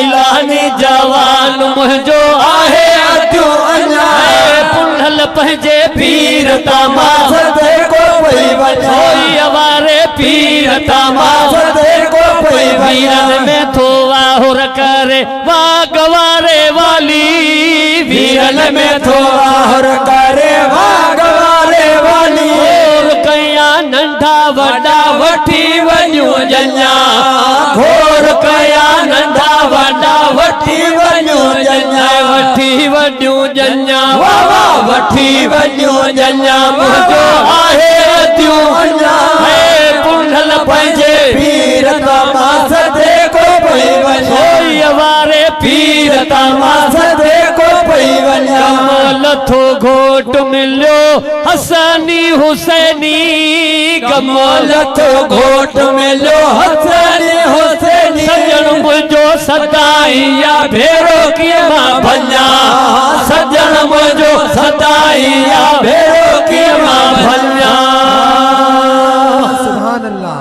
गिलानी जवान मुझो आहे अधु अञा पुनल पंहिंजे पीर तामा सदे को पई वञा अवारे पीर तामा सदे को पई वीरन में थो वाहुर करे वाह गवारे वाली वीरन में थो वाहुर करे वाह गवारे वाली और कया नंढा वॾा वठी वञूं जञा घोर कया नंढा वॾा वठी वञूं जञा वठी वञूं जञा वाह वाह वठी वञूं जञा मुंहिंजो आहे अधु अञा पुनल पंहिंजे पीर तामा सदे को पई वञा अवारे पीर तामा सदे को पई वञा लथो घोट मिलियो हसनी हुसैनी लथो घोट मिलियो हसनी हुसैनी सजन मुंहिंजो सदाई या भेरो कीअं मां भञा सजन मुंहिंजो सदाई या भेरो कीअं मां भञा सुभान अल्लाह।